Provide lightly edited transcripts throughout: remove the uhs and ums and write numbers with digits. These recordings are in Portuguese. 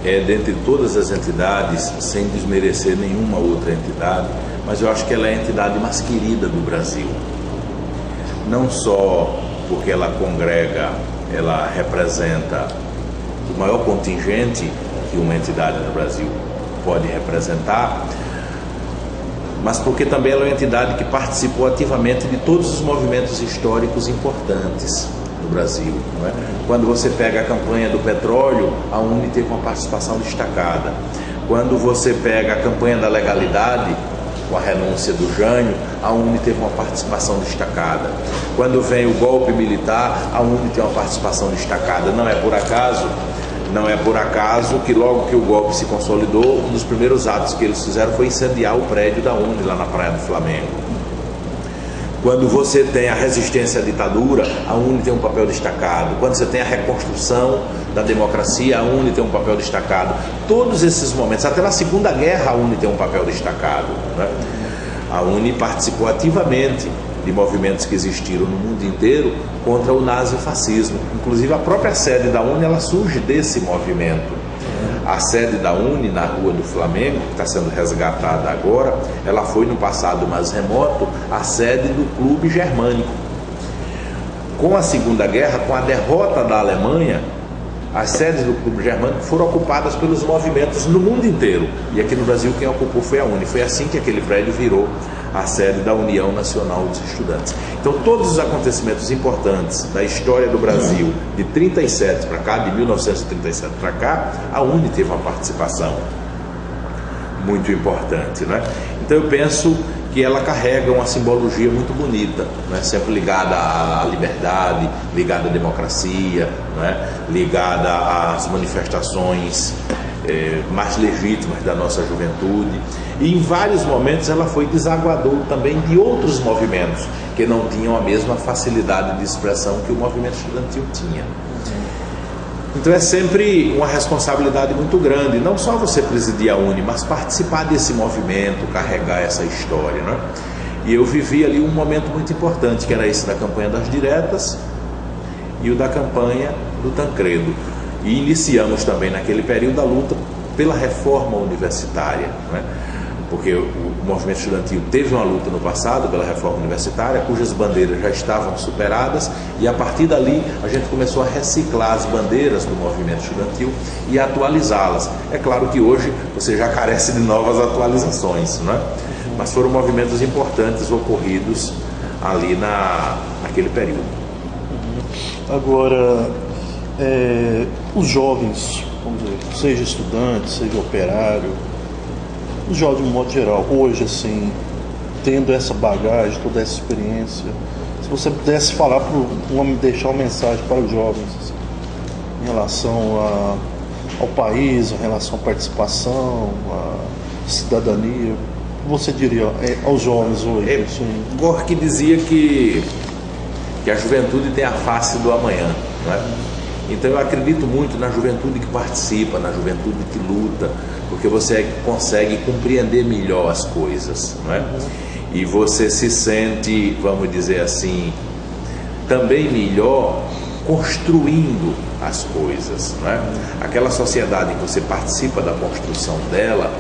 é, dentre todas as entidades, sem desmerecer nenhuma outra entidade, mas eu acho que ela é a entidade mais querida do Brasil. Não só porque ela congrega, ela representa o maior contingente que uma entidade no Brasil pode representar, mas porque também ela é uma entidade que participou ativamente de todos os movimentos históricos importantes do Brasil, não é? Quando você pega a campanha do petróleo, a UNE teve uma participação destacada. Quando você pega a campanha da legalidade, com a renúncia do Jânio, a UNE teve uma participação destacada. Quando vem o golpe militar, a UNE tem uma participação destacada. Não é por acaso que logo que o golpe se consolidou, um dos primeiros atos que eles fizeram foi incendiar o prédio da UNE lá na Praia do Flamengo. Quando você tem a resistência à ditadura, a UNE tem um papel destacado. Quando você tem a reconstrução da democracia, a UNE tem um papel destacado. Todos esses momentos, até na Segunda Guerra, a UNE tem um papel destacado, né? A UNE participou ativamente de movimentos que existiram no mundo inteiro contra o nazifascismo. Inclusive a própria sede da UNE, ela surge desse movimento. A sede da UNE na Rua do Flamengo, que está sendo resgatada agora, ela foi no passado mais remoto a sede do Clube Germânico. Com a Segunda Guerra, com a derrota da Alemanha, as sedes do Clube Germânico foram ocupadas pelos movimentos no mundo inteiro. E aqui no Brasil quem ocupou foi a UNE. Foi assim que aquele prédio virou a sede da União Nacional dos Estudantes. Então todos os acontecimentos importantes da história do Brasil, de 37 para cá, de 1937 para cá, a UNE teve uma participação muito importante, né? Então eu penso que ela carrega uma simbologia muito bonita, né? Sempre ligada à liberdade, ligada à democracia, né? Ligada às manifestações mais legítimas da nossa juventude. E em vários momentos ela foi desaguador também de outros movimentos que não tinham a mesma facilidade de expressão que o movimento estudantil tinha. Então é sempre uma responsabilidade muito grande, não só você presidir a UNE, mas participar desse movimento, carregar essa história, né? E eu vivi ali um momento muito importante, que era esse da campanha das diretas e o da campanha do Tancredo. E iniciamos também naquele período a luta pela reforma universitária, né? Porque o movimento estudantil teve uma luta no passado pela reforma universitária, cujas bandeiras já estavam superadas, e a partir dali a gente começou a reciclar as bandeiras do movimento estudantil e atualizá-las. É claro que hoje você já carece de novas atualizações, né? Mas foram movimentos importantes ocorridos ali naquele período. Agora, os jovens, vamos dizer, seja estudante, seja operário, os jovens de um modo geral, hoje assim, tendo essa bagagem, toda essa experiência, se você pudesse falar, deixar uma mensagem para os jovens assim, em relação ao país, em relação à participação, à cidadania, o que você diria aos jovens hoje? Assim? Gorky dizia que a juventude tem a face do amanhã, não é? Então eu acredito muito na juventude que participa, na juventude que luta, porque você consegue compreender melhor as coisas, não é? E você se sente, vamos dizer assim, também melhor construindo as coisas, não é? Aquela sociedade em que você participa da construção dela,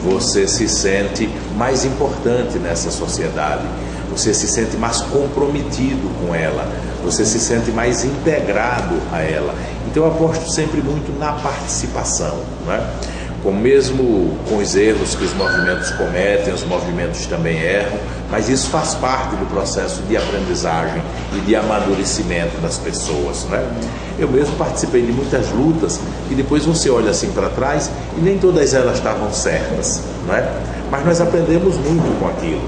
você se sente mais importante nessa sociedade, você se sente mais comprometido com ela, você se sente mais integrado a ela. Então eu aposto sempre muito na participação, não é? Mesmo com os erros que os movimentos cometem, os movimentos também erram, mas isso faz parte do processo de aprendizagem e de amadurecimento das pessoas, né? Eu mesmo participei de muitas lutas e depois você olha assim para trás e nem todas elas estavam certas, né? Mas nós aprendemos muito com aquilo,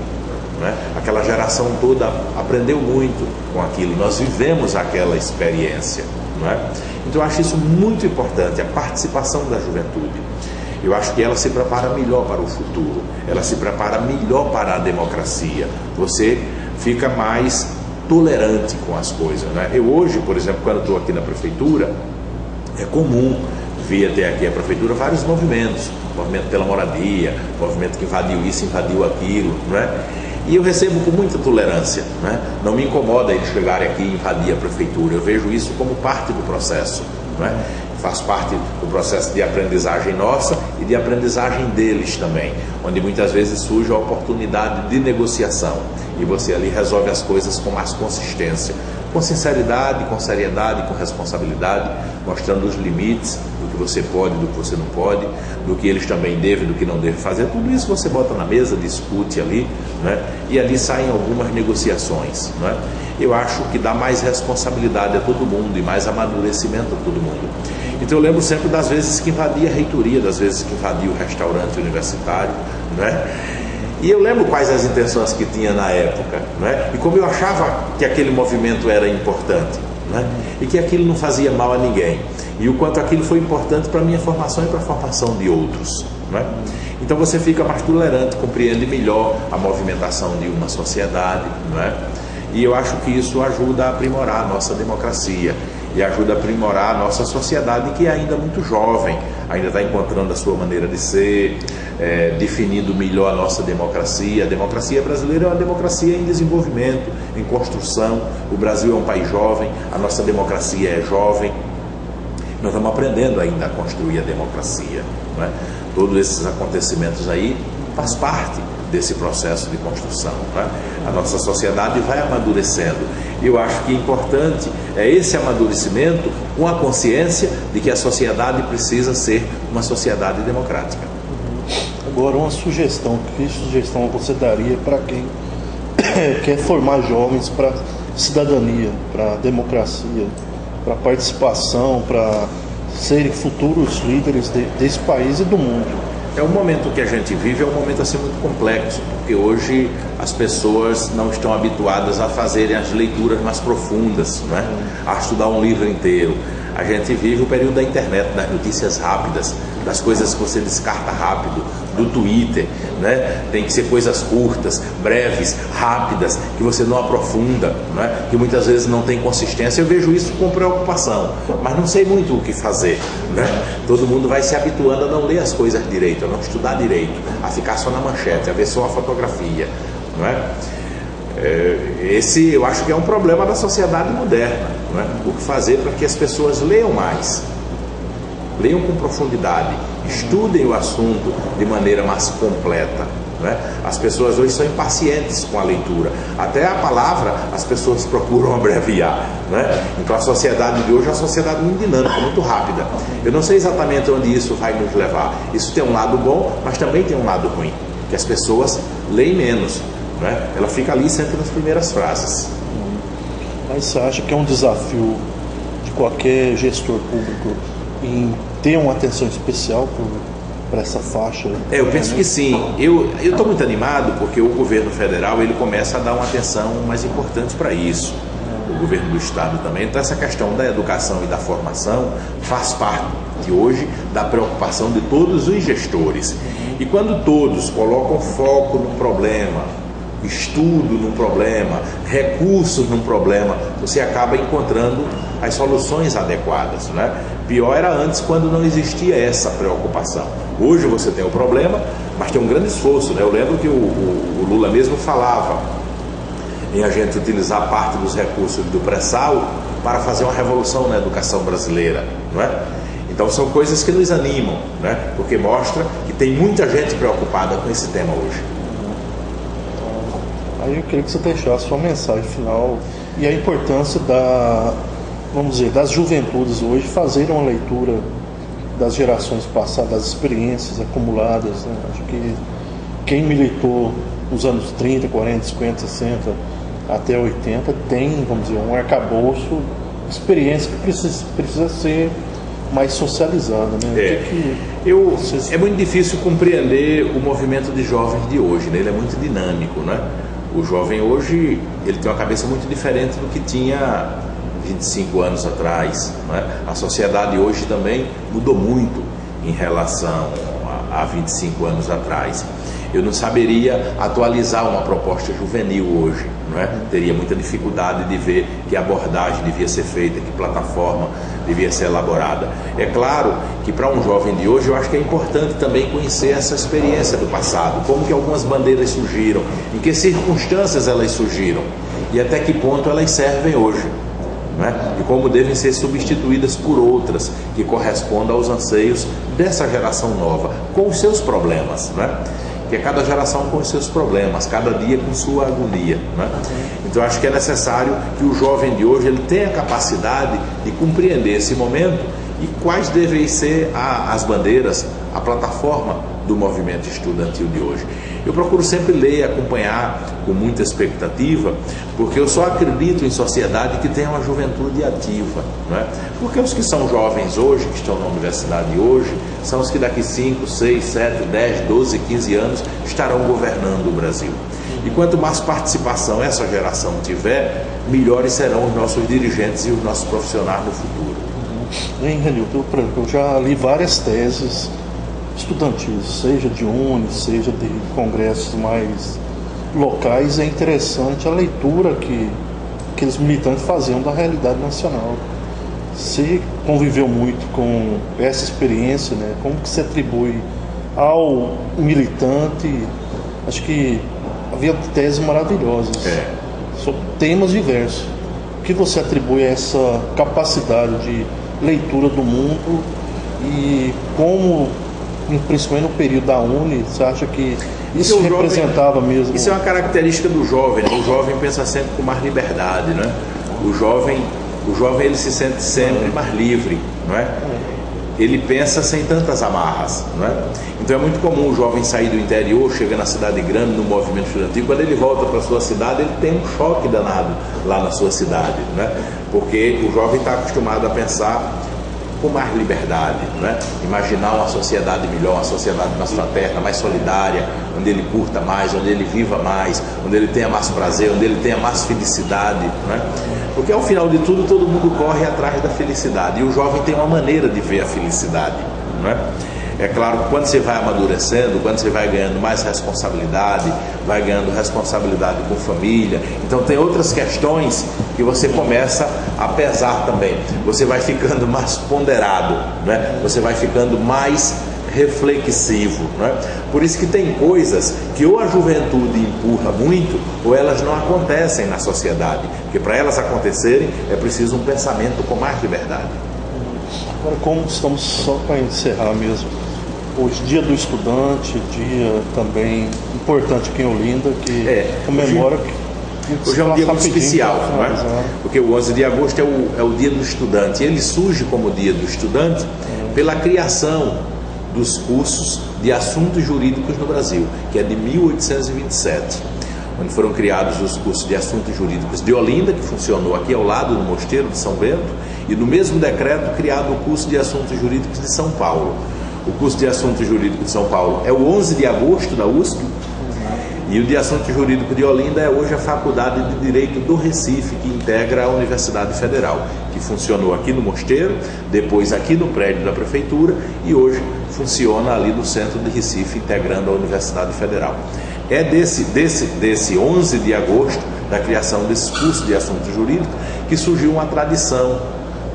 né? Aquela geração toda aprendeu muito com aquilo, nós vivemos aquela experiência, né? Então eu acho isso muito importante, a participação da juventude. Eu acho que ela se prepara melhor para o futuro, ela se prepara melhor para a democracia, você fica mais tolerante com as coisas, né? Eu hoje, por exemplo, quando estou aqui na prefeitura, é comum vir até aqui a prefeitura vários movimentos, movimento pela moradia, movimento que invadiu isso, invadiu aquilo, né? E eu recebo com muita tolerância, né? Não me incomoda eles chegarem aqui e invadir a prefeitura, eu vejo isso como parte do processo, né? faz parte do processo de aprendizagem nossa e de aprendizagem deles também, onde muitas vezes surge a oportunidade de negociação e você ali resolve as coisas com mais consistência, com sinceridade, com seriedade, com responsabilidade, mostrando os limites do que você pode, do que você não pode, do que eles também devem, do que não devem fazer. Tudo isso você bota na mesa, discute ali, né? E ali saem algumas negociações, né? Eu acho que dá mais responsabilidade a todo mundo e mais amadurecimento a todo mundo. Então eu lembro sempre das vezes que invadia a reitoria, das vezes que invadia o restaurante universitário, né? E eu lembro quais as intenções que tinha na época, né? E como eu achava que aquele movimento era importante, né? E que aquilo não fazia mal a ninguém, e o quanto aquilo foi importante para a minha formação e para a formação de outros, né? Então você fica mais tolerante, compreende melhor a movimentação de uma sociedade, né? E eu acho que isso ajuda a aprimorar a nossa democracia e ajuda a aprimorar a nossa sociedade, que é ainda muito jovem, ainda está encontrando a sua maneira de ser, definindo melhor a nossa democracia. A democracia brasileira é uma democracia em desenvolvimento, em construção. O Brasil é um país jovem, a nossa democracia é jovem. Nós estamos aprendendo ainda a construir a democracia, não é? Todos esses acontecimentos aí faz parte desse processo de construção, né? A nossa sociedade vai amadurecendo. E eu acho que importante é esse amadurecimento com a consciência de que a sociedade precisa ser uma sociedade democrática. Agora, uma sugestão, que sugestão você daria para quem quer formar jovens para cidadania, para democracia, para participação, para serem futuros líderes desse país e do mundo? É um momento que a gente vive, é um momento assim muito complexo, porque hoje as pessoas não estão habituadas a fazerem as leituras mais profundas, né? A estudar um livro inteiro. A gente vive o período da internet, das notícias rápidas, das coisas que você descarta rápido, do Twitter, né? Tem que ser coisas curtas, breves, rápidas, que você não aprofunda, né? Que muitas vezes não tem consistência. Eu vejo isso com preocupação, mas não sei muito o que fazer, né? Todo mundo vai se habituando a não ler as coisas direito, a não estudar direito, a ficar só na manchete, a ver só a fotografia, não é? Esse eu acho que é um problema da sociedade moderna, não é? O que fazer para que as pessoas leiam mais, leiam com profundidade, estudem o assunto de maneira mais completa, não é? As pessoas hoje são impacientes com a leitura, até a palavra as pessoas procuram abreviar, não é? Então a sociedade de hoje é uma sociedade muito dinâmica, muito rápida. Eu não sei exatamente onde isso vai nos levar. Isso tem um lado bom, mas também tem um lado ruim, que as pessoas leem menos, não é? Ela fica ali sempre nas primeiras frases. Mas você acha que é um desafio de qualquer gestor público em ter uma atenção especial para essa faixa? Eu penso que sim. Eu estou muito animado porque o governo federal ele começa a dar uma atenção mais importante para isso. O governo do estado também. Então essa questão da educação e da formação faz parte de hoje da preocupação de todos os gestores. E quando todos colocam foco no problema, estudo num problema, recursos num problema, você acaba encontrando as soluções adequadas, né? Pior era antes, quando não existia essa preocupação. Hoje você tem o problema, mas tem um grande esforço, né? Eu lembro que o Lula mesmo falava em a gente utilizar parte dos recursos do pré-sal para fazer uma revolução na educação brasileira, não é? Então são coisas que nos animam, né? Porque mostra que tem muita gente preocupada com esse tema hoje. Aí eu queria que você deixasse sua mensagem final e a importância vamos dizer, das juventudes hoje fazerem uma leitura das gerações passadas, das experiências acumuladas, né? Acho que quem militou nos anos 30, 40, 50, 60 até 80 tem, vamos dizer, um arcabouço de experiência que precisa ser mais socializada, né? É muito difícil compreender o movimento de jovens de hoje, né? Ele é muito dinâmico, né? O jovem hoje, ele tem uma cabeça muito diferente do que tinha 25 anos atrás, né? A sociedade hoje também mudou muito em relação a 25 anos atrás. Eu não saberia atualizar uma proposta juvenil hoje, não é? Teria muita dificuldade de ver que abordagem devia ser feita, que plataforma devia ser elaborada. É claro que para um jovem de hoje eu acho que é importante também conhecer essa experiência do passado, como que algumas bandeiras surgiram, em que circunstâncias elas surgiram e até que ponto elas servem hoje, né? E como devem ser substituídas por outras que correspondam aos anseios dessa geração nova, com os seus problemas, né? Que é cada geração com os seus problemas, cada dia com sua agonia, né? Então acho que é necessário que o jovem de hoje ele tenha a capacidade de compreender esse momento e quais devem ser as bandeiras, a plataforma do movimento estudantil de hoje. Eu procuro sempre ler e acompanhar com muita expectativa, porque eu só acredito em sociedade que tenha uma juventude ativa, né? Porque os que são jovens hoje, que estão na universidade hoje, são os que daqui 5, 6, 7, 10, 12, 15 anos estarão governando o Brasil. E quanto mais participação essa geração tiver, melhores serão os nossos dirigentes e os nossos profissionais no futuro. Bem, Renildo, eu já li várias teses estudantis, seja de UNE, seja de congressos mais locais. É interessante a leitura que aqueles militantes faziam da realidade nacional. Você conviveu muito com essa experiência, né? Como que se atribui ao militante? Acho que havia teses maravilhosas sobre temas diversos. O que você atribui a essa capacidade de leitura do mundo e como, principalmente no período da UNE, você acha que isso representava mesmo? Isso é uma característica do jovem, né? O jovem pensa sempre com mais liberdade, né? O jovem ele se sente sempre mais livre, não é? Ele pensa sem tantas amarras, não é? Então é muito comum o jovem sair do interior, chega na cidade grande, no movimento estudantil, quando ele volta para a sua cidade, ele tem um choque danado lá na sua cidade, não é? Porque o jovem está acostumado a pensar com mais liberdade, né? Imaginar uma sociedade melhor, uma sociedade mais fraterna, mais solidária, onde ele curta mais, onde ele viva mais, onde ele tenha mais prazer, onde ele tenha mais felicidade, né? Porque ao final de tudo todo mundo corre atrás da felicidade e o jovem tem uma maneira de ver a felicidade, né? É claro que quando você vai amadurecendo, quando você vai ganhando mais responsabilidade, vai ganhando responsabilidade com família, então tem outras questões que você começa a pesar também. Você vai ficando mais ponderado, né? Você vai ficando mais reflexivo, né? Por isso que tem coisas que ou a juventude empurra muito ou elas não acontecem na sociedade, porque para elas acontecerem é preciso um pensamento com mais liberdade. Agora, como estamos só para encerrar mesmo, hoje dia do estudante, dia também importante aqui em Olinda, que comemora hoje é um dia muito especial, não é? Porque o 11 de agosto é o dia do estudante. Ele surge como dia do estudante pela criação dos cursos de assuntos jurídicos no Brasil, que é de 1827, onde foram criados os cursos de assuntos jurídicos de Olinda, que funcionou aqui ao lado no Mosteiro de São Bento, e no mesmo decreto criado o curso de assuntos jurídicos de São Paulo. O curso de assuntos jurídicos de São Paulo é o 11 de agosto da USP, e o de assuntos jurídicos de Olinda é hoje a Faculdade de Direito do Recife, que integra a Universidade Federal, que funcionou aqui no Mosteiro, depois aqui no prédio da Prefeitura e hoje funciona ali no centro de Recife, integrando a Universidade Federal. É desse 11 de agosto, da criação desse curso de assuntos jurídicos, que surgiu uma tradição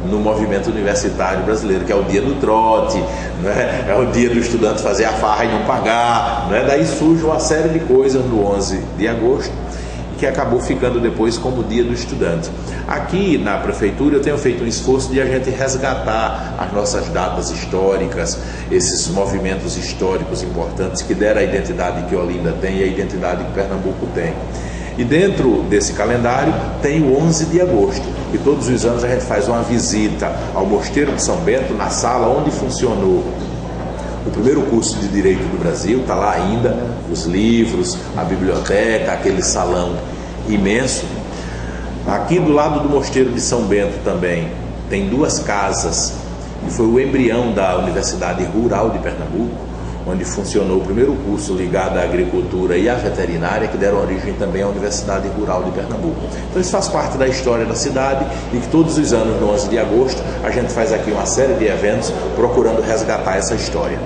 no movimento universitário brasileiro, que é o dia do trote, né? É o dia do estudante fazer a farra e não pagar, né? Daí surge uma série de coisas no 11 de agosto, que acabou ficando depois como dia do estudante. Aqui na Prefeitura eu tenho feito um esforço de a gente resgatar as nossas datas históricas, esses movimentos históricos importantes que deram a identidade que Olinda tem e a identidade que Pernambuco tem. E dentro desse calendário tem o 11 de agosto, e todos os anos a gente faz uma visita ao Mosteiro de São Bento, na sala onde funcionou o primeiro curso de Direito do Brasil. Está lá ainda os livros, a biblioteca, aquele salão imenso. Aqui do lado do Mosteiro de São Bento também tem duas casas, que foi o embrião da Universidade Rural de Pernambuco, onde funcionou o primeiro curso ligado à agricultura e à veterinária, que deram origem também à Universidade Rural de Pernambuco. Então isso faz parte da história da cidade e que todos os anos, no 11 de agosto, a gente faz aqui uma série de eventos procurando resgatar essa história.